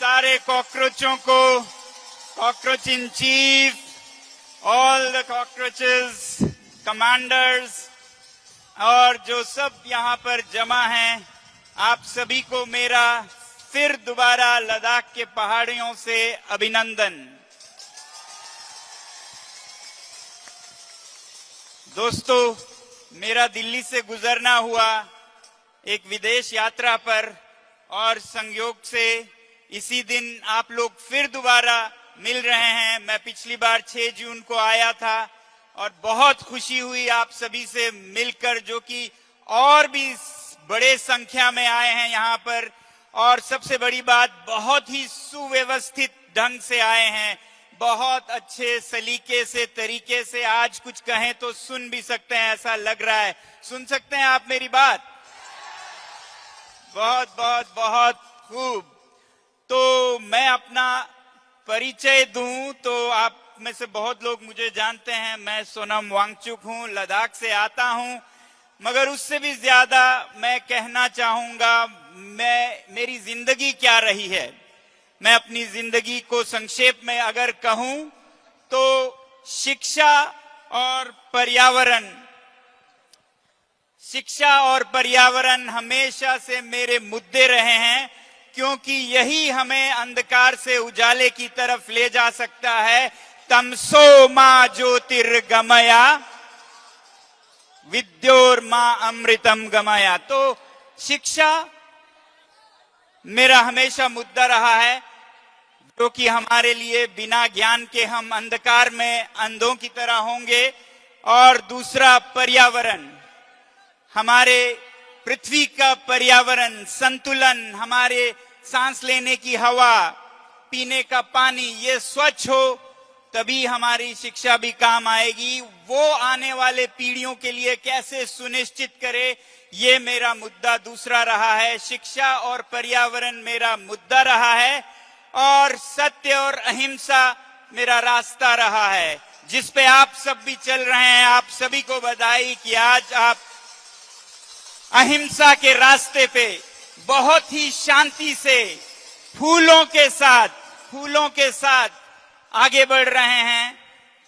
सारे कॉकरोचों को, cockroach in chief, all the cockroaches, commanders और जो सब यहाँ पर जमा हैं, आप सभी को मेरा फिर दोबारा लद्दाख के पहाड़ियों से अभिनंदन। दोस्तों, मेरा दिल्ली से गुजरना हुआ एक विदेश यात्रा पर और संयोग से इसी दिन आप लोग फिर दोबारा मिल रहे हैं। मैं पिछली बार 6 जून को आया था और बहुत खुशी हुई आप सभी से मिलकर, जो कि और भी बड़े संख्या में आए हैं यहाँ पर। और सबसे बड़ी बात, बहुत ही सुव्यवस्थित ढंग से आए हैं, बहुत अच्छे सलीके से, तरीके से। आज कुछ कहें तो सुन भी सकते हैं, ऐसा लग रहा है। सुन सकते हैं आप मेरी बात? बहुत बहुत बहुत खूब। तो मैं अपना परिचय दूं तो आप में से बहुत लोग मुझे जानते हैं। मैं सोनम वांगचुक हूं, लद्दाख से आता हूं। मगर उससे भी ज्यादा मैं कहना चाहूंगा, मेरी जिंदगी क्या रही है। मैं अपनी जिंदगी को संक्षेप में अगर कहूं तो शिक्षा और पर्यावरण, शिक्षा और पर्यावरण हमेशा से मेरे मुद्दे रहे हैं, क्योंकि यही हमें अंधकार से उजाले की तरफ ले जा सकता है। तमसो मा ज्योतिर्गमया विद्योर्मा अमृतम गमया। तो शिक्षा मेरा हमेशा मुद्दा रहा है, जो कि हमारे लिए बिना ज्ञान के हम अंधकार में अंधों की तरह होंगे। और दूसरा पर्यावरण, हमारे पृथ्वी का पर्यावरण संतुलन, हमारे सांस लेने की हवा, पीने का पानी, ये स्वच्छ हो तभी हमारी शिक्षा भी काम आएगी। वो आने वाले पीढ़ियों के लिए कैसे सुनिश्चित करे, ये मेरा मुद्दा दूसरा रहा है। शिक्षा और पर्यावरण मेरा मुद्दा रहा है और सत्य और अहिंसा मेरा रास्ता रहा है, जिस पे आप सब भी चल रहे हैं। आप सभी को बधाई कि आज आप अहिंसा के रास्ते पे बहुत ही शांति से फूलों के साथ आगे बढ़ रहे हैं।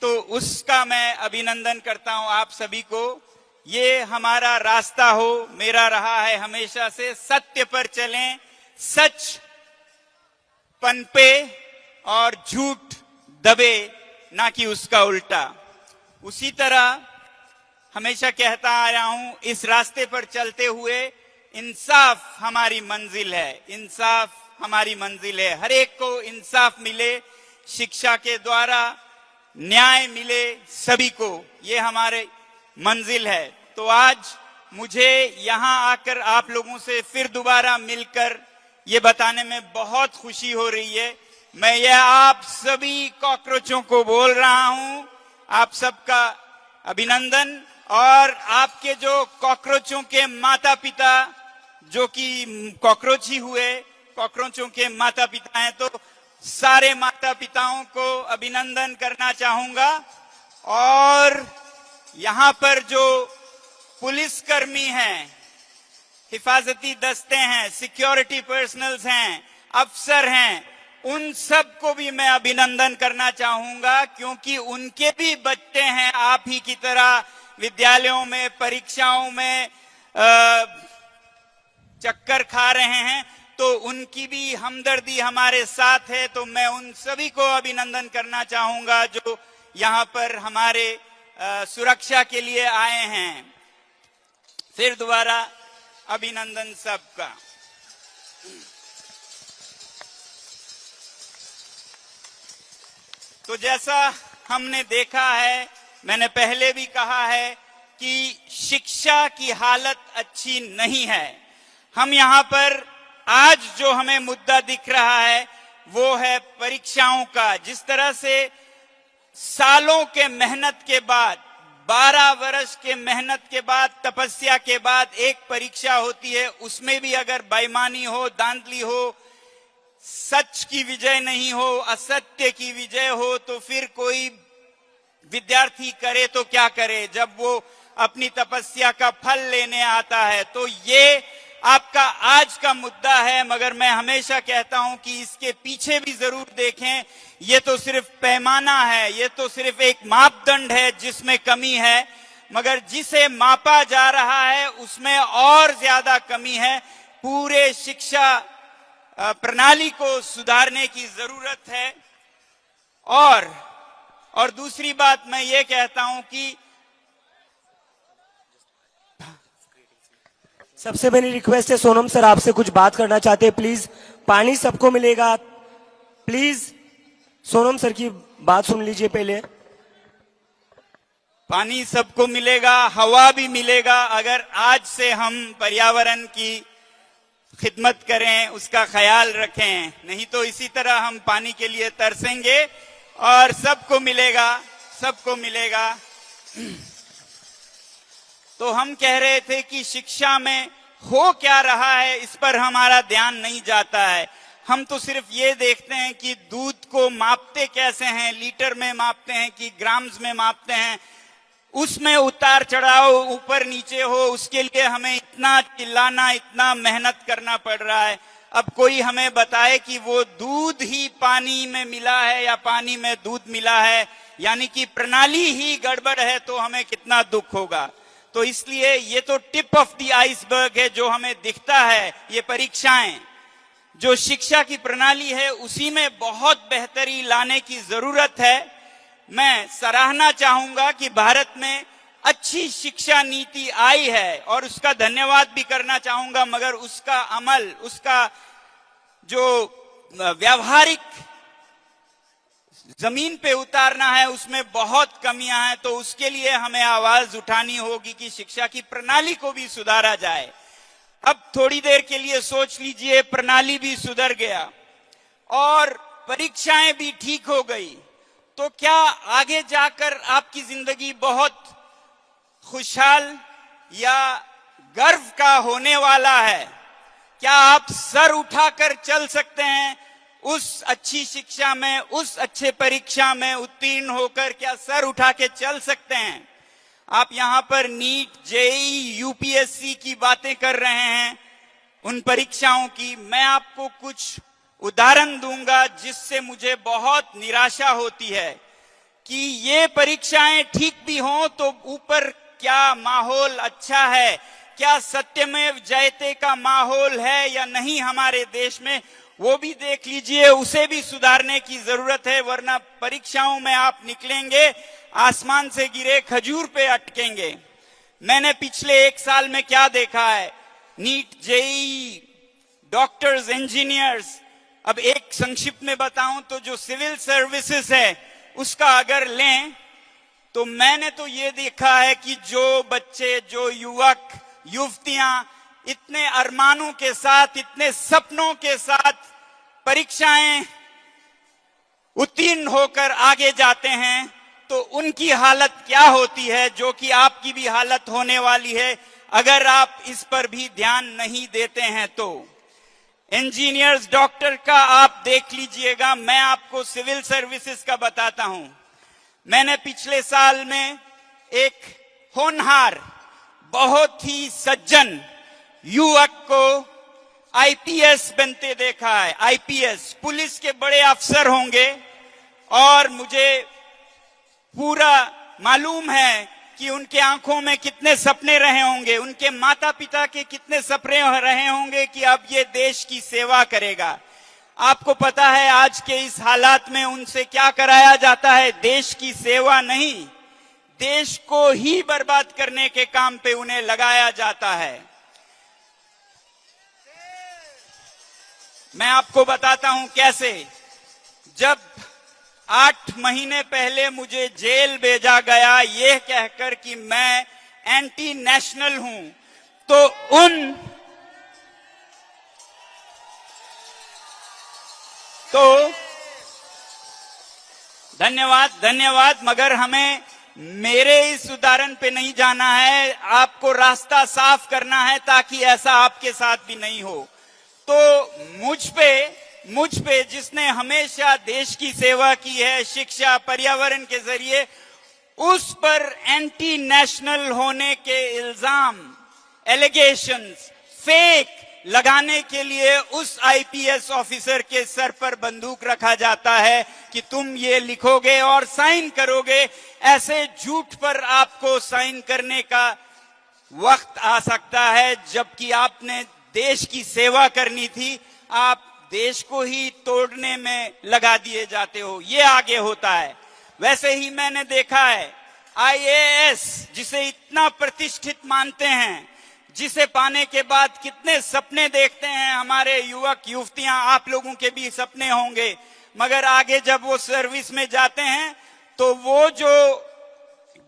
तो उसका मैं अभिनंदन करता हूं आप सभी को। ये हमारा रास्ता हो, मेरा रहा है हमेशा से। सत्य पर चलें, सच पनपे और झूठ दबे, ना कि उसका उल्टा। उसी तरह हमेशा कहता आया हूं, इस रास्ते पर चलते हुए इंसाफ हमारी मंजिल है, इंसाफ हमारी मंजिल है। हर एक को इंसाफ मिले, शिक्षा के द्वारा न्याय मिले सभी को, ये हमारे मंजिल है। तो आज मुझे यहाँ आकर आप लोगों से फिर दोबारा मिलकर ये बताने में बहुत खुशी हो रही है। मैं ये आप सभी कॉकरोचों को बोल रहा हूं, आप सबका अभिनंदन। और आपके जो कॉकरोचों के माता पिता, जो कि कॉकरोच ही हुए, कॉकरोचों के माता पिता हैं, तो सारे माता पिताओं को अभिनंदन करना चाहूंगा। और यहाँ पर जो पुलिसकर्मी हैं, हिफाजती दस्ते हैं, सिक्योरिटी पर्सनल्स हैं, अफसर हैं, उन सब को भी मैं अभिनंदन करना चाहूंगा, क्योंकि उनके भी बच्चे हैं आप ही की तरह विद्यालयों में, परीक्षाओं में चक्कर खा रहे हैं। तो उनकी भी हमदर्दी हमारे साथ है। तो मैं उन सभी को अभिनंदन करना चाहूंगा जो यहाँ पर हमारे सुरक्षा के लिए आए हैं। फिर दोबारा अभिनंदन सबका। तो जैसा हमने देखा है, मैंने पहले भी कहा है कि शिक्षा की हालत अच्छी नहीं है। हम यहाँ पर आज जो हमें मुद्दा दिख रहा है वो है परीक्षाओं का। जिस तरह से सालों के मेहनत के बाद, 12 वर्ष के मेहनत के बाद, तपस्या के बाद एक परीक्षा होती है, उसमें भी अगर बेईमानी हो, धांधली हो, सच की विजय नहीं हो, असत्य की विजय हो, तो फिर कोई विद्यार्थी करे तो क्या करे जब वो अपनी तपस्या का फल लेने आता है। तो ये आपका आज का मुद्दा है, मगर मैं हमेशा कहता हूं कि इसके पीछे भी जरूर देखें। ये तो सिर्फ पैमाना है, ये तो सिर्फ एक मापदंड है जिसमें कमी है, मगर जिसे मापा जा रहा है उसमें और ज्यादा कमी है। पूरे शिक्षा प्रणाली को सुधारने की जरूरत है। और दूसरी बात मैं ये कहता हूं कि सबसे पहली रिक्वेस्ट है, सोनम सर आपसे कुछ बात करना चाहते हैं, प्लीज। पानी सबको मिलेगा, प्लीज सोनम सर की बात सुन लीजिए पहले। पानी सबको मिलेगा, हवा भी मिलेगा, अगर आज से हम पर्यावरण की खिदमत करें, उसका ख्याल रखें। नहीं तो इसी तरह हम पानी के लिए तरसेंगे और सबको मिलेगा, सबको मिलेगा। तो हम कह रहे थे कि शिक्षा में हो क्या रहा है इस पर हमारा ध्यान नहीं जाता है। हम तो सिर्फ ये देखते हैं कि दूध को मापते कैसे हैं, लीटर में मापते हैं कि ग्राम्स में मापते हैं। उसमें उतार चढ़ाव ऊपर नीचे हो, उसके लिए हमें इतना चिल्लाना, इतना मेहनत करना पड़ रहा है। अब कोई हमें बताए कि वो दूध ही पानी में मिला है या पानी में दूध मिला है, यानी कि प्रणाली ही गड़बड़ है, तो हमें कितना दुख होगा। तो इसलिए ये तो टिप ऑफ द आइसबर्ग है जो हमें दिखता है। ये परीक्षाएं, जो शिक्षा की प्रणाली है, उसी में बहुत बेहतरी लाने की जरूरत है। मैं सराहना चाहूंगा कि भारत में अच्छी शिक्षा नीति आई है और उसका धन्यवाद भी करना चाहूंगा, मगर उसका अमल, उसका जो व्यावहारिक जमीन पे उतारना है, उसमें बहुत कमियां हैं। तो उसके लिए हमें आवाज उठानी होगी कि शिक्षा की प्रणाली को भी सुधारा जाए। अब थोड़ी देर के लिए सोच लीजिए, प्रणाली भी सुधर गया और परीक्षाएं भी ठीक हो गई, तो क्या आगे जाकर आपकी जिंदगी बहुत खुशहाल या गर्व का होने वाला है? क्या आप सर उठाकर चल सकते हैं उस अच्छी शिक्षा में, उस अच्छे परीक्षा में उत्तीर्ण होकर? क्या सर उठा के चल सकते हैं? आप यहां पर नीट, जेईई, यूपीएससी की बातें कर रहे हैं, उन परीक्षाओं की। मैं आपको कुछ उदाहरण दूंगा जिससे मुझे बहुत निराशा होती है कि ये परीक्षाएं ठीक भी हों तो ऊपर क्या माहौल अच्छा है, क्या सत्यमेव जयते का माहौल है या नहीं हमारे देश में, वो भी देख लीजिए। उसे भी सुधारने की जरूरत है, वरना परीक्षाओं में आप निकलेंगे आसमान से गिरे खजूर पे अटकेंगे। मैंने पिछले 1 साल में क्या देखा है, नीट, जेईई, डॉक्टर्स, इंजीनियर्स। अब एक संक्षिप्त में बताऊं तो जो सिविल सर्विसेज है उसका अगर लें तो मैंने तो ये देखा है कि जो बच्चे, जो युवक युवतियां इतने अरमानों के साथ, इतने सपनों के साथ परीक्षाएं उत्तीर्ण होकर आगे जाते हैं, तो उनकी हालत क्या होती है, जो कि आपकी भी हालत होने वाली है अगर आप इस पर भी ध्यान नहीं देते हैं। तो इंजीनियर्स, डॉक्टर का आप देख लीजिएगा। मैं आपको सिविल सर्विसेज का बताता हूं। मैंने पिछले साल में एक होनहार, बहुत ही सज्जन युवक को आईपीएस बनते देखा है। आईपीएस, पुलिस के बड़े अफसर होंगे, और मुझे पूरा मालूम है कि उनके आंखों में कितने सपने रहे होंगे, उनके माता पिता के कितने सपने रहे होंगे कि अब ये देश की सेवा करेगा। आपको पता है आज के इस हालात में उनसे क्या कराया जाता है? देश की सेवा नहीं, देश को ही बर्बाद करने के काम पे उन्हें लगाया जाता है। मैं आपको बताता हूं कैसे। जब 8 महीने पहले मुझे जेल भेजा गया ये कहकर कि मैं एंटी नेशनल हूं, तो धन्यवाद, मगर हमें मेरे इस उदाहरण पे नहीं जाना है, आपको रास्ता साफ करना है ताकि ऐसा आपके साथ भी नहीं हो। तो मुझ पे जिसने हमेशा देश की सेवा की है, शिक्षा, पर्यावरण के जरिए, उस पर एंटी नेशनल होने के इल्जाम, एलिगेशंस, फेक लगाने के लिए उस आईपीएस ऑफिसर के सर पर बंदूक रखा जाता है कि तुम ये लिखोगे और साइन करोगे। ऐसे झूठ पर आपको साइन करने का वक्त आ सकता है, जबकि आपने देश की सेवा करनी थी, आप देश को ही तोड़ने में लगा दिए जाते हो। ये आगे होता है। वैसे ही मैंने देखा है आईएएस, जिसे इतना प्रतिष्ठित मानते हैं, जिसे पाने के बाद कितने सपने देखते हैं हमारे युवक युवतियां, आप लोगों के भी सपने होंगे, मगर आगे जब वो सर्विस में जाते हैं तो वो जो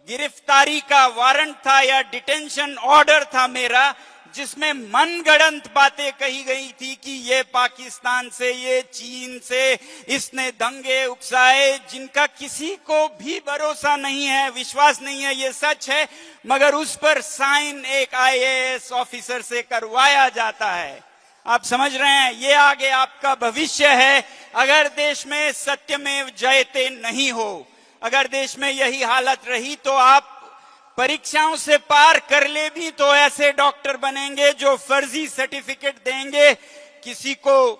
गिरफ्तारी का वारंट था या डिटेंशन ऑर्डर था मेरा, जिसमें मनगढ़ंत बातें कही गई थी कि ये पाकिस्तान से, ये चीन से, इसने दंगे उकसाए, जिनका किसी को भी भरोसा नहीं है, विश्वास नहीं है, ये सच है, मगर उस पर साइन एक आईएएस ऑफिसर से करवाया जाता है। आप समझ रहे हैं, ये आगे आपका भविष्य है। अगर देश में सत्यमेव जयते नहीं हो, अगर देश में यही हालत रही, तो आप परीक्षाओं से पार कर ले भी तो ऐसे डॉक्टर बनेंगे जो फर्जी सर्टिफिकेट देंगे, किसी को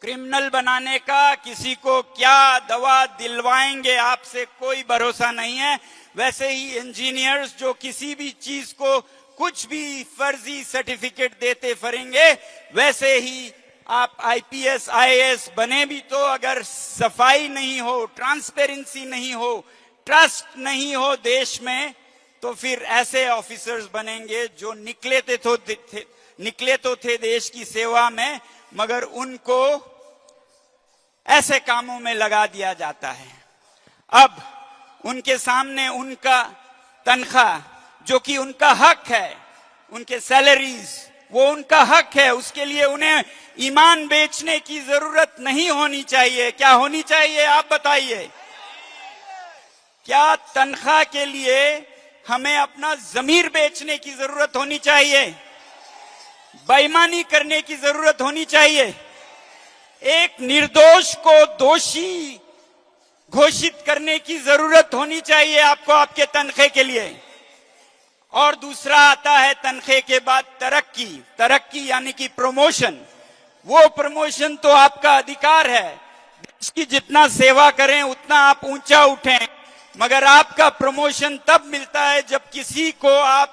क्रिमिनल बनाने का, किसी को क्या दवा दिलवाएंगे, आपसे कोई भरोसा नहीं है। वैसे ही इंजीनियर्स जो किसी भी चीज को कुछ भी फर्जी सर्टिफिकेट देते फिरेंगे, वैसे ही आप आईपीएस आईएएस बने भी तो अगर सफाई नहीं हो, ट्रांसपेरेंसी नहीं हो, ट्रस्ट नहीं हो देश में, तो फिर ऐसे ऑफिसर्स बनेंगे जो निकले तो थे देश की सेवा में, मगर उनको ऐसे कामों में लगा दिया जाता है। अब उनके सामने उनका तनख्वाह, जो कि उनका हक है, उनके सैलरीज, वो उनका हक है, उसके लिए उन्हें ईमान बेचने की जरूरत नहीं होनी चाहिए। क्या होनी चाहिए, आप बताइए? क्या तनख्वाह के लिए हमें अपना जमीर बेचने की जरूरत होनी चाहिए? बेईमानी करने की जरूरत होनी चाहिए? एक निर्दोष को दोषी घोषित करने की जरूरत होनी चाहिए आपको आपके तनख्वाह के लिए? और दूसरा आता है तनख्वाह के बाद तरक्की। तरक्की यानी कि प्रमोशन। वो प्रमोशन तो आपका अधिकार है, देश की जितना सेवा करें उतना आप ऊंचा उठें, मगर आपका प्रमोशन तब मिलता है जब किसी को आप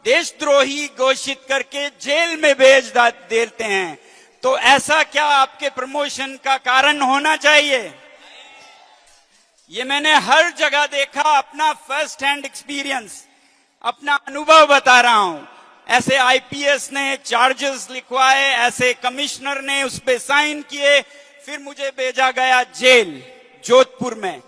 देशद्रोही घोषित करके जेल में भेज देते हैं। तो ऐसा क्या आपके प्रमोशन का कारण होना चाहिए? ये मैंने हर जगह देखा, अपना फर्स्ट हैंड एक्सपीरियंस, अपना अनुभव बता रहा हूं। ऐसे आईपीएस ने चार्जेस लिखवाए, ऐसे कमिश्नर ने उस पे साइन किए, फिर मुझे भेजा गया जेल जोधपुर में,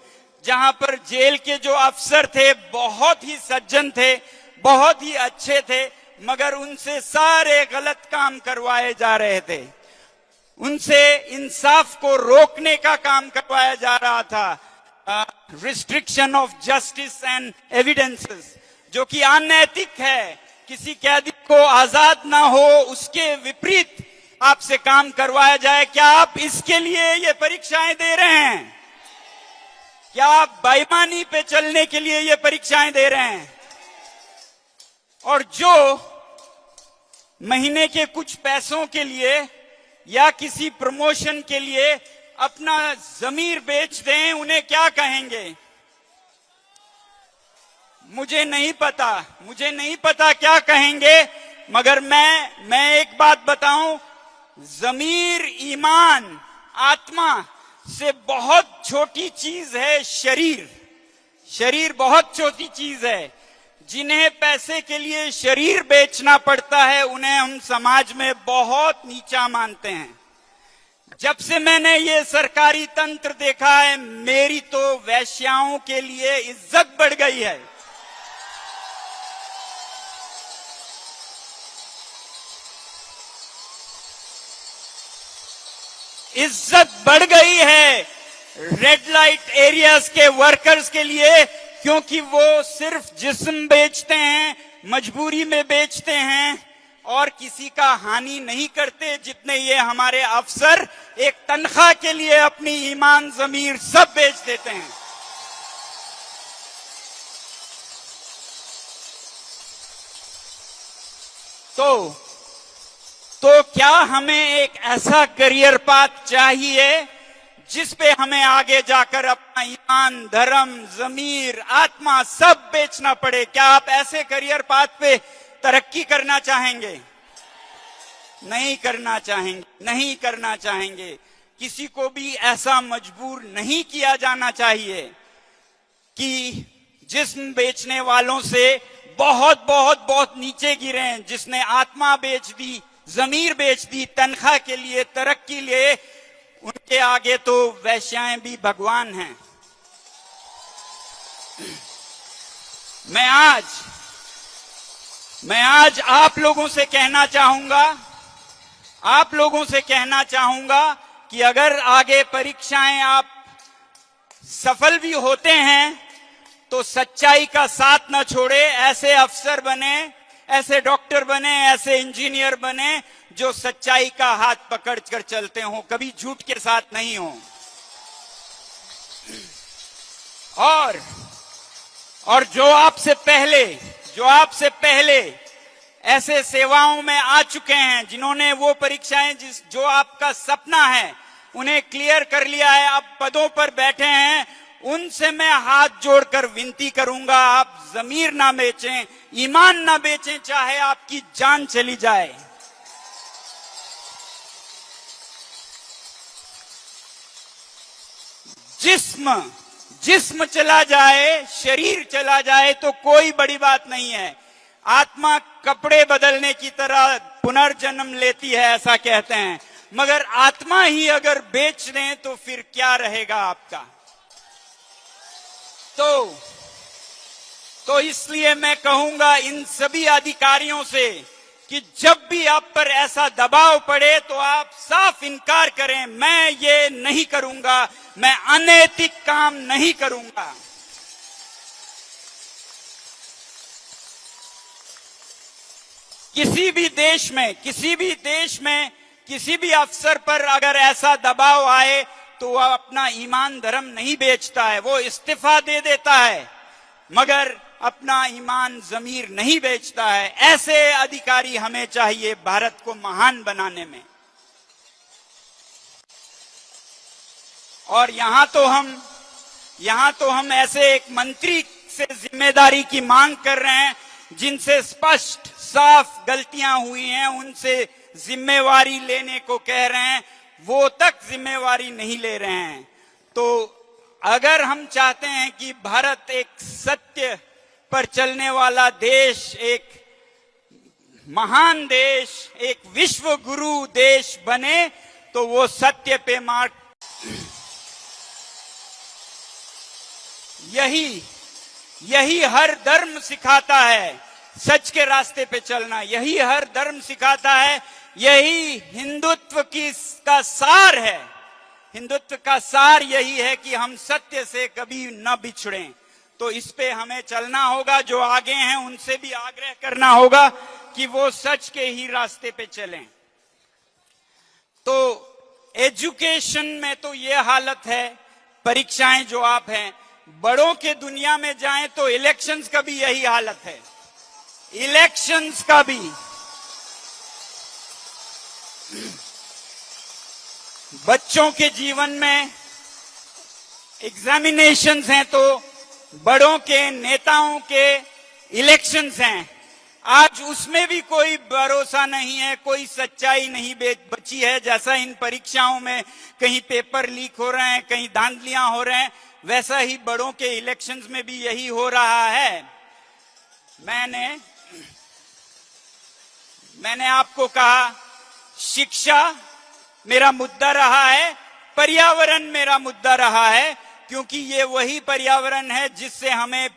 जहां पर जेल के जो अफसर थे बहुत ही सज्जन थे, बहुत ही अच्छे थे, मगर उनसे सारे गलत काम करवाए जा रहे थे। उनसे इंसाफ को रोकने का काम करवाया जा रहा था, restriction of justice and evidences, जो कि अनैतिक है। किसी कैदी को आजाद ना हो, उसके विपरीत आपसे काम करवाया जाए। क्या आप इसके लिए ये परीक्षाएं दे रहे हैं? क्या आप बेईमानी पे चलने के लिए ये परीक्षाएं दे रहे हैं? और जो महीने के कुछ पैसों के लिए या किसी प्रमोशन के लिए अपना जमीर बेच दें, उन्हें क्या कहेंगे? मुझे नहीं पता क्या कहेंगे, मगर मैं एक बात बताऊं, जमीर, ईमान, आत्मा से बहुत छोटी चीज है शरीर। शरीर बहुत छोटी चीज है। जिन्हें पैसे के लिए शरीर बेचना पड़ता है, उन्हें हम समाज में बहुत नीचा मानते हैं। जब से मैंने ये सरकारी तंत्र देखा है, मेरी तो वैश्याओं के लिए इज्जत बढ़ गई है। इज्जत बढ़ गई है रेड लाइट एरियाज के वर्कर्स के लिए, क्योंकि वो सिर्फ जिस्म बेचते हैं, मजबूरी में बेचते हैं और किसी का हानि नहीं करते, जितने ये हमारे अफसर एक तनख्वाह के लिए अपनी ईमान, जमीर सब बेच देते हैं। तो तो क्या हमें एक ऐसा करियर पाथ चाहिए जिस पे हमें आगे जाकर अपना ईमान, धर्म, जमीर, आत्मा सब बेचना पड़े? क्या आप ऐसे करियर पाथ पे तरक्की करना चाहेंगे? नहीं करना चाहेंगे, नहीं करना चाहेंगे। किसी को भी ऐसा मजबूर नहीं किया जाना चाहिए कि जिस्म बेचने वालों से बहुत बहुत बहुत नीचे गिरे, जिसने आत्मा बेच दी, जमीर बेच दी तनख्वाह के लिए, तरक्की लिए, उनके आगे तो वैश्याएं भी भगवान हैं। मैं आज आप लोगों से कहना चाहूंगा कि अगर आगे परीक्षाएं आप सफल भी होते हैं तो सच्चाई का साथ न छोड़े। ऐसे अफसर बने, ऐसे डॉक्टर बने, ऐसे इंजीनियर बने जो सच्चाई का हाथ पकड़ कर चलते हो, कभी झूठ के साथ नहीं हो। और जो आपसे पहले ऐसे सेवाओं में आ चुके हैं, जिन्होंने वो परीक्षाएं जो आपका सपना है उन्हें क्लियर कर लिया है, अब पदों पर बैठे हैं, उनसे मैं हाथ जोड़कर विनती करूंगा, आप जमीर ना बेचें, ईमान ना बेचें, चाहे आपकी जान चली जाए। जिस्म चला जाए, शरीर चला जाए तो कोई बड़ी बात नहीं है। आत्मा कपड़े बदलने की तरह पुनर्जन्म लेती है, ऐसा कहते हैं। मगर आत्मा ही अगर बेच दें तो फिर क्या रहेगा आपका? तो इसलिए मैं कहूंगा इन सभी अधिकारियों से कि जब भी आप पर ऐसा दबाव पड़े तो आप साफ इनकार करें, मैं ये नहीं करूंगा, मैं अनैतिक काम नहीं करूंगा। किसी भी किसी भी अफसर पर अगर ऐसा दबाव आए तो वह अपना ईमान धर्म नहीं बेचता है, वो इस्तीफा दे देता है, मगर अपना ईमान जमीर नहीं बेचता है। ऐसे अधिकारी हमें चाहिए भारत को महान बनाने में। और यहां तो हम ऐसे एक मंत्री से जिम्मेदारी की मांग कर रहे हैं जिनसे स्पष्ट साफ गलतियां हुई हैं, उनसे जिम्मेवारी लेने को कह रहे हैं, वो तक जिम्मेवारी नहीं ले रहे हैं। तो अगर हम चाहते हैं कि भारत एक सत्य पर चलने वाला देश, एक महान देश, एक विश्व गुरु देश बने, तो वो सत्य पे मार्ग, यही हर धर्म सिखाता है, सच के रास्ते पे चलना यही हर धर्म सिखाता है, यही हिंदुत्व का सार है। हिंदुत्व का सार यही है कि हम सत्य से कभी न बिछड़ें। तो इस पे हमें चलना होगा, जो आगे हैं उनसे भी आग्रह करना होगा कि वो सच के ही रास्ते पे चलें। तो एजुकेशन में तो ये हालत है, परीक्षाएं जो आप हैं, बड़ों के दुनिया में जाएं तो इलेक्शंस का भी यही हालत है। इलेक्शंस का भी बच्चों के जीवन में एग्जामिनेशंस हैं तो बड़ों के नेताओं के इलेक्शंस हैं। आज उसमें भी कोई भरोसा नहीं है, कोई सच्चाई नहीं बची है। जैसा इन परीक्षाओं में कहीं पेपर लीक हो रहे हैं, कहीं धांधलियां हो रहे हैं, वैसा ही बड़ों के इलेक्शंस में भी यही हो रहा है। मैंने आपको कहा, शिक्षा मेरा मुद्दा रहा है, पर्यावरण मेरा मुद्दा रहा है, क्योंकि ये वही पर्यावरण है जिससे हमें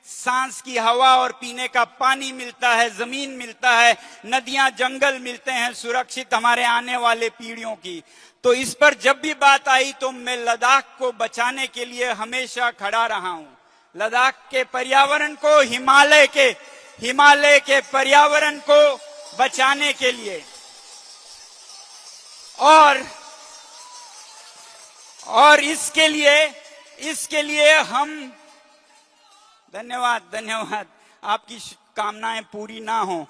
सांस की हवा और पीने का पानी मिलता है, जमीन मिलता है, नदियां जंगल मिलते हैं सुरक्षित हमारे आने वाले पीढ़ियों की। तो इस पर जब भी बात आई तो मैं लद्दाख को बचाने के लिए हमेशा खड़ा रहा हूं। लद्दाख के पर्यावरण को, हिमालय के पर्यावरण को बचाने के लिए। और इसके लिए हम धन्यवाद, आपकी कामनाएं पूरी ना हो।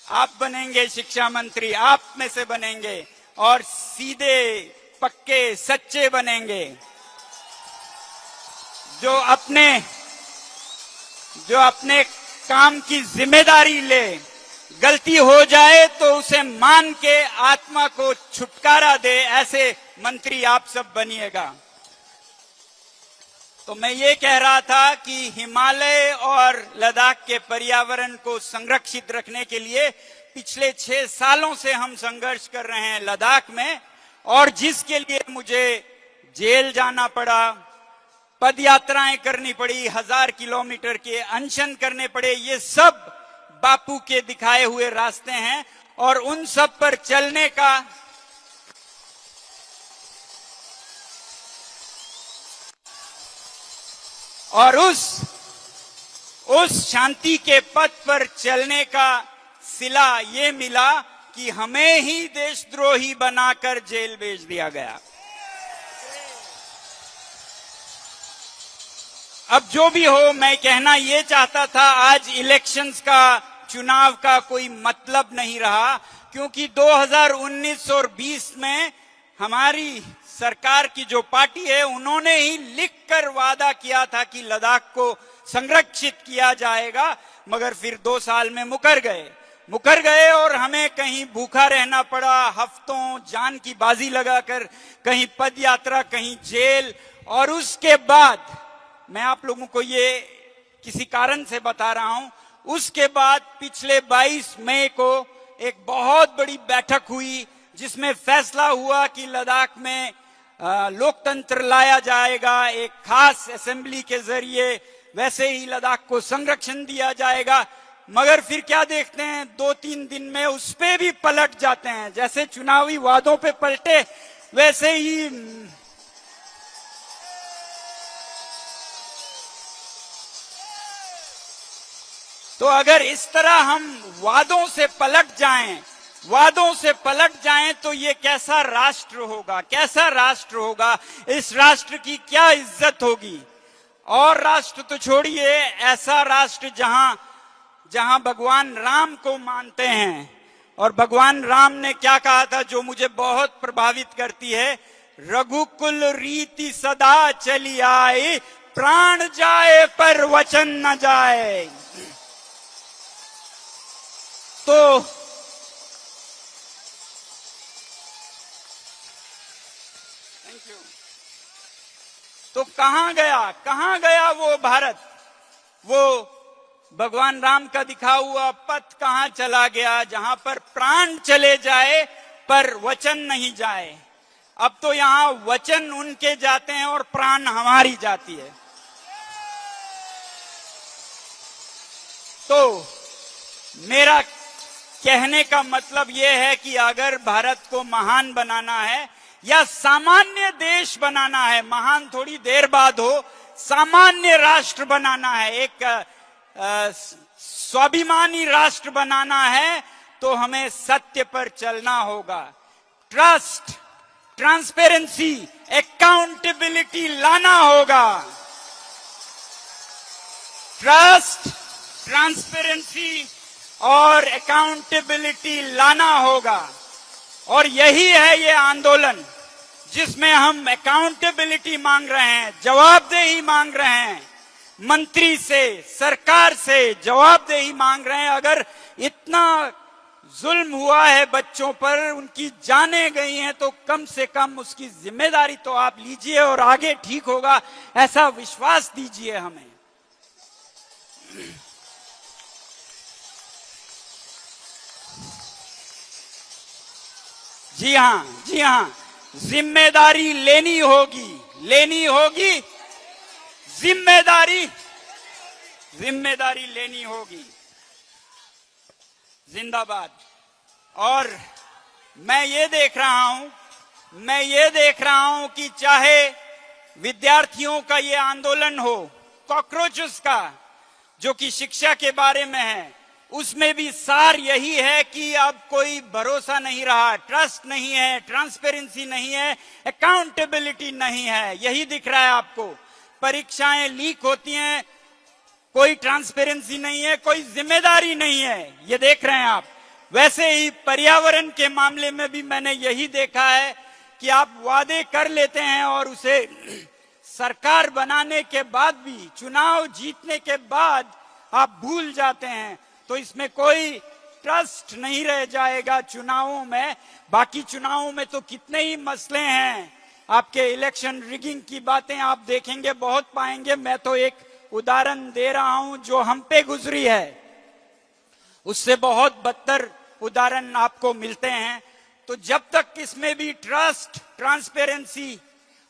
आप बनेंगे शिक्षा मंत्री, आप में से बनेंगे और सीधे पक्के सच्चे बनेंगे, जो अपने काम की जिम्मेदारी ले, गलती हो जाए तो उसे मान के आत्मा को छुटकारा दे, ऐसे मंत्री आप सब बनिएगा। तो मैं ये कह रहा था कि हिमालय और लद्दाख के पर्यावरण को संरक्षित रखने के लिए पिछले 6 सालों से हम संघर्ष कर रहे हैं लद्दाख में, और जिसके लिए मुझे जेल जाना पड़ा, पद यात्राएं करनी पड़ी, 1000 किलोमीटर के अनशन करने पड़े, ये सब बापू के दिखाए हुए रास्ते हैं। और उन सब पर चलने का और उस शांति के पथ पर चलने का सिला ये मिला कि हमें ही देशद्रोही बनाकर जेल भेज दिया गया। अब जो भी हो, मैं कहना ये चाहता था, आज इलेक्शंस का, चुनाव का कोई मतलब नहीं रहा, क्योंकि 2019 और 20 में हमारी सरकार की जो पार्टी है उन्होंने ही लिखकर वादा किया था कि लद्दाख को संरक्षित किया जाएगा, मगर फिर 2 साल में मुकर गए और हमें कहीं भूखा रहना पड़ा, हफ्तों जान की बाजी लगाकर, कहीं पद यात्रा, कहीं जेल। और उसके बाद मैं आप लोगों को ये किसी कारण से बता रहा हूं, उसके बाद पिछले 22 मई को एक बहुत बड़ी बैठक हुई जिसमें फैसला हुआ कि लद्दाख में लोकतंत्र लाया जाएगा, एक खास असेंबली के जरिए, वैसे ही लद्दाख को संरक्षण दिया जाएगा। मगर फिर क्या देखते हैं, 2-3 दिन में उस पे भी पलट जाते हैं, जैसे चुनावी वादों पे पलटे वैसे ही तो अगर इस तरह हम वादों से पलट जाएं तो ये कैसा राष्ट्र होगा, इस राष्ट्र की क्या इज्जत होगी। और राष्ट्र तो छोड़िए, ऐसा राष्ट्र जहां भगवान राम को मानते हैं, और भगवान राम ने क्या कहा था जो मुझे बहुत प्रभावित करती है, रघुकुल रीति सदा चली आई, प्राण जाए पर वचन न जाए। तो तो कहां गया वो भारत, वो भगवान राम का दिखा हुआ पथ कहां चला गया, जहां पर प्राण चले जाए पर वचन नहीं जाए। अब तो यहां वचन उनके जाते हैं और प्राण हमारी जाती है। तो मेरा कहने का मतलब यह है कि अगर भारत को महान बनाना है या सामान्य देश बनाना है, महान थोड़ी देर बाद हो, सामान्य राष्ट्र बनाना है, एक स्वाभिमानी राष्ट्र बनाना है, तो हमें सत्य पर चलना होगा। ट्रस्ट, ट्रांसपेरेंसी, अकाउंटेबिलिटी लाना होगा। ट्रस्ट, ट्रांसपेरेंसी और अकाउंटेबिलिटी लाना होगा। और यही है ये आंदोलन जिसमें हम अकाउंटेबिलिटी मांग रहे हैं, जवाबदेही मांग रहे हैं, मंत्री से, सरकार से जवाबदेही मांग रहे हैं। अगर इतना जुल्म हुआ है बच्चों पर, उनकी जानें गई हैं, तो कम से कम उसकी जिम्मेदारी तो आप लीजिए और आगे ठीक होगा, ऐसा विश्वास दीजिए हमें। जी हां, जिम्मेदारी लेनी होगी, जिम्मेदारी लेनी होगी। जिंदाबाद। और मैं ये देख रहा हूं कि चाहे विद्यार्थियों का ये आंदोलन हो, कॉकरोचेस का, जो कि शिक्षा के बारे में है, उसमें भी सार यही है कि अब कोई भरोसा नहीं रहा, ट्रस्ट नहीं है, ट्रांसपेरेंसी नहीं है, अकाउंटेबिलिटी नहीं है। यही दिख रहा है आपको। परीक्षाएं लीक होती हैं, कोई ट्रांसपेरेंसी नहीं है, कोई जिम्मेदारी नहीं है, ये देख रहे हैं आप। वैसे ही पर्यावरण के मामले में भी मैंने यही देखा है कि आप वादे कर लेते हैं और उसे सरकार बनाने के बाद भी, चुनाव जीतने के बाद आप भूल जाते हैं। तो इसमें कोई ट्रस्ट नहीं रह जाएगा चुनावों में। बाकी चुनावों में तो कितने ही मसले हैं, आपके इलेक्शन रिगिंग की बातें आप देखेंगे बहुत पाएंगे। मैं तो एक उदाहरण दे रहा हूं जो हम पे गुजरी है, उससे बहुत बदतर उदाहरण आपको मिलते हैं। तो जब तक इसमें भी ट्रस्ट, ट्रांसपेरेंसी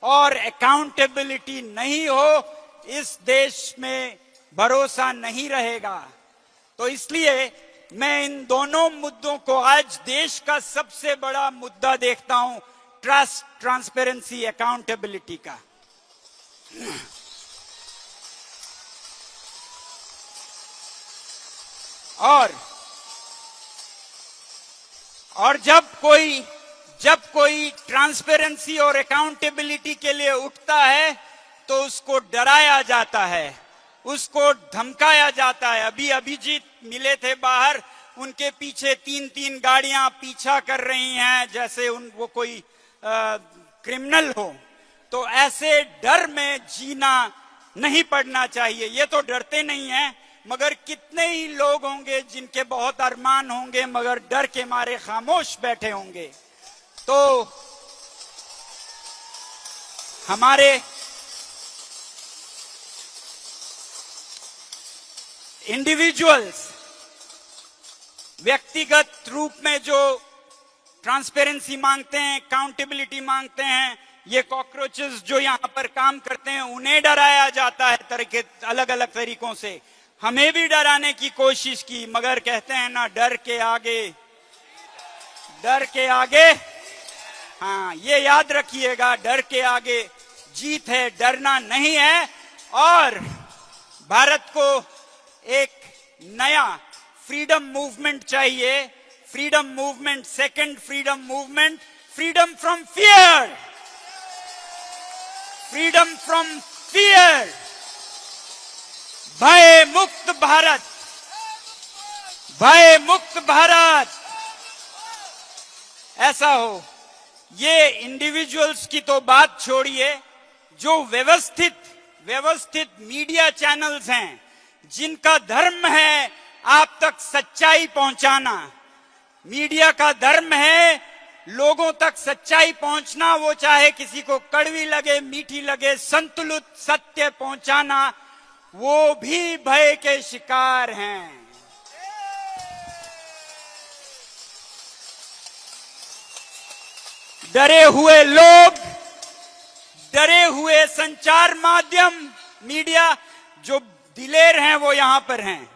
और अकाउंटेबिलिटी नहीं हो, इस देश में भरोसा नहीं रहेगा। तो इसलिए मैं इन दोनों मुद्दों को आज देश का सबसे बड़ा मुद्दा देखता हूं, ट्रस्ट, ट्रांसपेरेंसी, अकाउंटेबिलिटी का। और जब कोई ट्रांसपेरेंसी और अकाउंटेबिलिटी के लिए उठता है तो उसको डराया जाता है, उसको धमकाया जाता है। अभी अभिजीत मिले थे बाहर, उनके पीछे 3-3 गाड़ियां पीछा कर रही हैं जैसे वो कोई क्रिमिनल हो। तो ऐसे डर में जीना नहीं पड़ना चाहिए। ये तो डरते नहीं हैं, मगर कितने ही लोग होंगे जिनके बहुत अरमान होंगे मगर डर के मारे खामोश बैठे होंगे। तो हमारे इंडिविजुअल्स व्यक्तिगत रूप में जो ट्रांसपेरेंसी मांगते हैं, अकाउंटेबिलिटी मांगते हैं, ये कॉकरोचेस जो यहां पर काम करते हैं उन्हें डराया जाता है अलग अलग तरीकों से। हमें भी डराने की कोशिश की, मगर कहते हैं ना, डर के आगे, हाँ ये याद रखिएगा, डर के आगे जीत है, डरना नहीं है। और भारत को एक नया फ्रीडम मूवमेंट चाहिए, freedom movement, second freedom movement, freedom from fear, freedom from fear, भय मुक्त भारत, भय मुक्त भारत ऐसा हो। ये इंडिविजुअल्स की तो बात छोड़िए, जो व्यवस्थित मीडिया चैनल्स हैं जिनका धर्म है आप तक सच्चाई पहुंचाना, मीडिया का धर्म है लोगों तक सच्चाई पहुंचना, वो चाहे किसी को कड़वी लगे, मीठी लगे, संतुलित सत्य पहुंचाना, वो भी भय के शिकार हैं। डरे हुए लोग, डरे हुए संचार माध्यम, मीडिया, जो दिलेर हैं वो यहां पर हैं,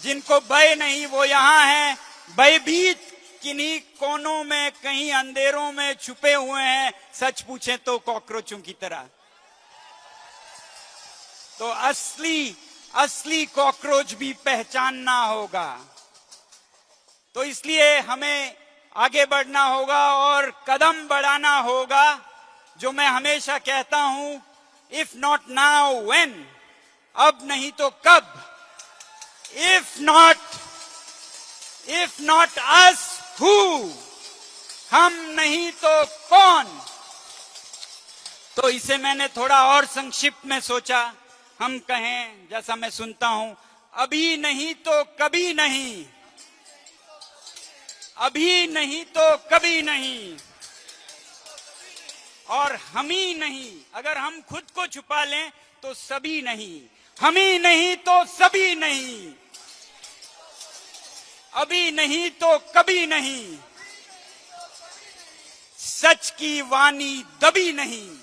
जिनको भय नहीं वो यहां हैं, भयभीत किन्हीं कोनों में, कहीं अंधेरों में छुपे हुए हैं, सच पूछें तो कॉकरोचों की तरह। तो असली कॉकरोच भी पहचानना होगा। तो इसलिए हमें आगे बढ़ना होगा और कदम बढ़ाना होगा। जो मैं हमेशा कहता हूं, इफ नॉट नाउ व्हेन, अब नहीं तो कब, इफ नॉट अस हु, हम नहीं तो कौन। तो इसे मैंने थोड़ा और संक्षिप्त में सोचा, हम कहें जैसा मैं सुनता हूं, अभी नहीं तो कभी नहीं, अभी नहीं तो कभी नहीं, और हम ही नहीं। अगर हम खुद को छुपा लें तो सभी नहीं, हम ही नहीं तो सभी नहीं, अभी नहीं तो कभी नहीं, सच की वाणी दबी नहीं,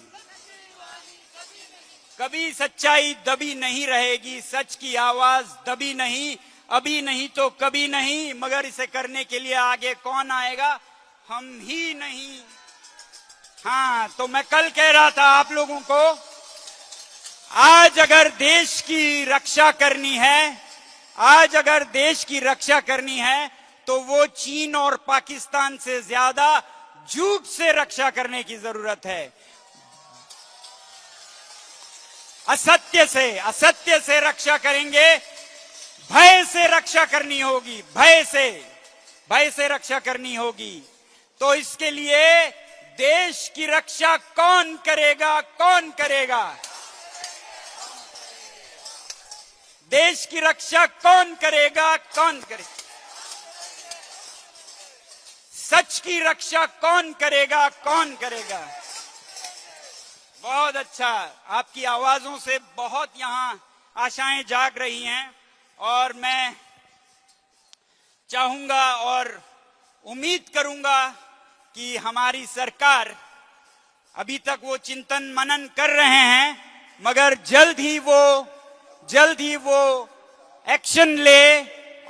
कभी सच्चाई दबी नहीं रहेगी, सच की आवाज दबी नहीं, अभी नहीं तो कभी नहीं। मगर इसे करने के लिए आगे कौन आएगा? हम ही नहीं। हाँ, तो मैं कल कह रहा था आप लोगों को, आज अगर देश की रक्षा करनी है, आज अगर देश की रक्षा करनी है तो वो चीन और पाकिस्तान से ज्यादा झूठ से रक्षा करने की जरूरत है। असत्य से रक्षा करेंगे से रक्षा करनी होगी, भय से रक्षा करनी होगी। तो इसके लिए देश की रक्षा कौन करेगा? कौन करेगा? देश की रक्षा कौन करेगा? कौन करेगा? सच की रक्षा कौन करेगा? कौन करेगा? बहुत अच्छा, आपकी आवाजों से बहुत यहां आशाएं जाग रही हैं और मैं चाहूंगा और उम्मीद करूंगा कि हमारी सरकार, अभी तक वो चिंतन मनन कर रहे हैं, मगर जल्द ही वो एक्शन ले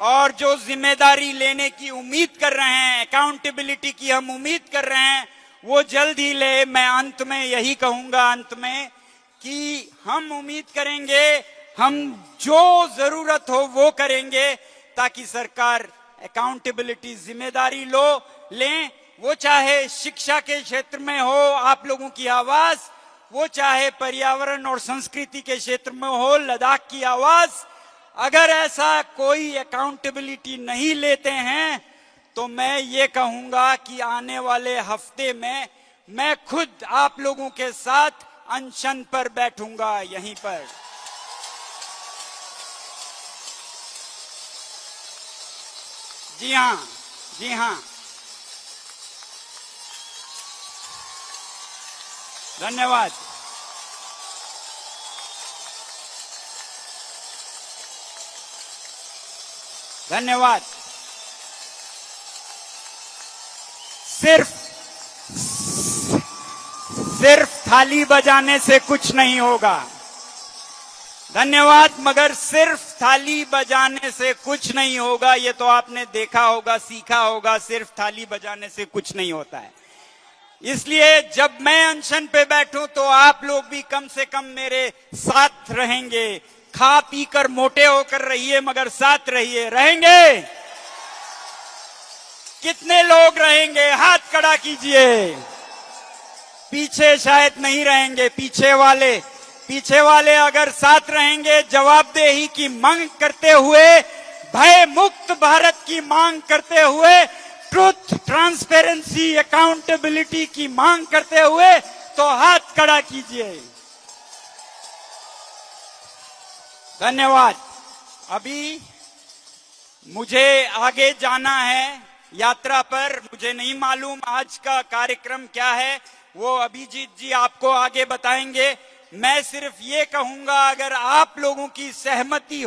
और जो जिम्मेदारी लेने की उम्मीद कर रहे हैं, अकाउंटेबिलिटी की हम उम्मीद कर रहे हैं, वो जल्द ही ले। मैं अंत में यही कहूंगा कि हम उम्मीद करेंगे, हम जो जरूरत हो वो करेंगे ताकि सरकार अकाउंटेबिलिटी जिम्मेदारी लें। वो चाहे शिक्षा के क्षेत्र में हो आप लोगों की आवाज, वो चाहे पर्यावरण और संस्कृति के क्षेत्र में हो लद्दाख की आवाज। अगर ऐसा कोई अकाउंटेबिलिटी नहीं लेते हैं तो मैं ये कहूंगा कि आने वाले हफ्ते में मैं खुद आप लोगों के साथ अनशन पर बैठूंगा यहीं पर। जी हां, धन्यवाद। धन्यवाद। सिर्फ थाली बजाने से कुछ नहीं होगा। धन्यवाद, मगर सिर्फ थाली बजाने से कुछ नहीं होगा। ये तो आपने देखा होगा, सीखा होगा, सिर्फ थाली बजाने से कुछ नहीं होता है। इसलिए जब मैं अनशन पे बैठूं तो आप लोग भी कम से कम मेरे साथ रहेंगे। खा पी कर मोटे होकर रहिए मगर साथ रहिए। रहेंगे? कितने लोग रहेंगे? हाथ खड़ा कीजिए। पीछे शायद नहीं रहेंगे। पीछे वाले अगर साथ रहेंगे, जवाबदेही की मांग करते हुए, भय मुक्त भारत की मांग करते हुए, ट्रुथ, ट्रांसपेरेंसी, अकाउंटेबिलिटी की मांग करते हुए, तो हाथ खड़ा कीजिए। धन्यवाद। अभी मुझे आगे जाना है यात्रा पर। मुझे नहीं मालूम आज का कार्यक्रम क्या है, वो अभिजीत जी आपको आगे बताएंगे। मैं सिर्फ ये कहूंगा, अगर आप लोगों की सहमति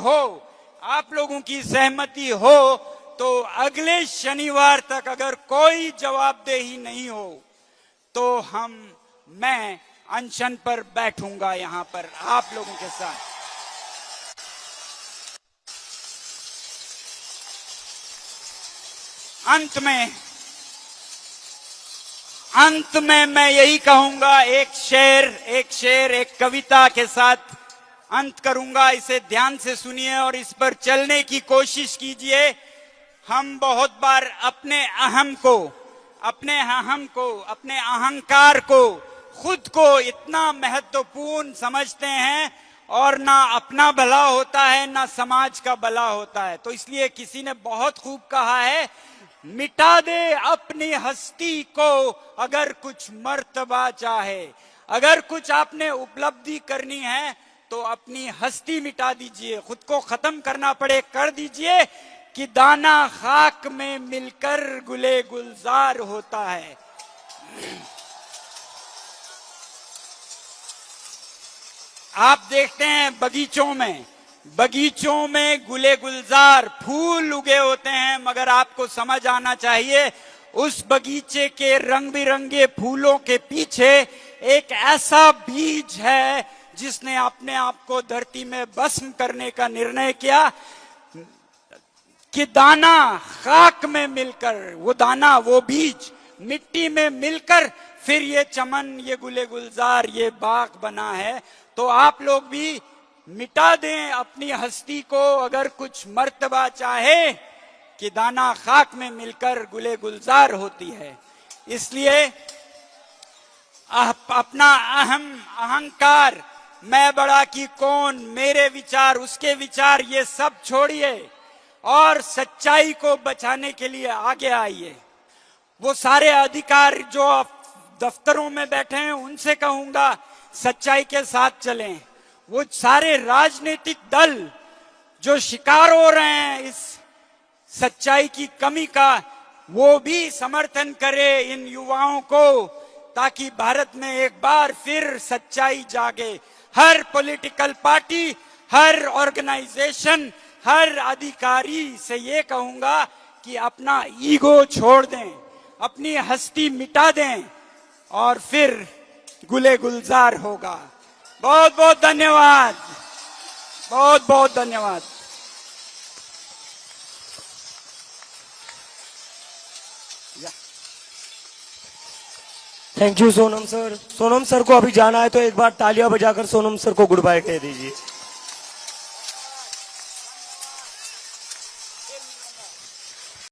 हो तो अगले शनिवार तक अगर कोई जवाबदेही नहीं हो तो मैं अनशन पर बैठूंगा यहां पर आप लोगों के साथ। अंत में मैं यही कहूंगा, एक कविता के साथ अंत करूंगा। इसे ध्यान से सुनिए और इस पर चलने की कोशिश कीजिए। हम बहुत बार अपने अहंकार को, खुद को इतना महत्वपूर्ण समझते हैं और ना अपना भला होता है ना समाज का भला होता है। तो इसलिए किसी ने बहुत खूब कहा है, मिटा दे अपनी हस्ती को अगर कुछ मर्तबा चाहे। अगर कुछ आपने उपलब्धि करनी है तो अपनी हस्ती मिटा दीजिए। खुद को खत्म करना पड़े कर दीजिए कि दाना खाक में मिलकर गुले गुलजार होता है। आप देखते हैं बगीचों में गुले गुलजार फूल उगे होते हैं, मगर आपको समझ आना चाहिए उस बगीचे के रंग बिरंगे फूलों के पीछे एक ऐसा बीज है जिसने अपने आप को धरती में भस्म करने का निर्णय किया कि दाना खाक में मिलकर, वो बीज मिट्टी में मिलकर फिर ये चमन, ये गुले गुलजार, ये बाग बना है। तो आप लोग भी मिटा दें अपनी हस्ती को अगर कुछ मर्तबा चाहे कि दाना खाक में मिलकर गुले गुलजार होती है। इसलिए अपना अहंकार, मैं बड़ा कि कौन, मेरे विचार, उसके विचार, ये सब छोड़िए और सच्चाई को बचाने के लिए आगे आइए। वो सारे अधिकारी जो दफ्तरों में बैठे हैं उनसे कहूंगा सच्चाई के साथ चलें। वो सारे राजनीतिक दल जो शिकार हो रहे हैं इस सच्चाई की कमी का, वो भी समर्थन करे इन युवाओं को, ताकि भारत में एक बार फिर सच्चाई जागे। हर पॉलिटिकल पार्टी, हर ऑर्गेनाइजेशन, हर अधिकारी से ये कहूंगा कि अपना ईगो छोड़ दें, अपनी हस्ती मिटा दें और फिर गुले गुलजार होगा। बहुत बहुत धन्यवाद, बहुत बहुत धन्यवाद। Thank you Sonam sir. Sonam sir को अभी जाना है तो एक बार तालियां बजाकर सोनम सर को गुड बाय कह दीजिए।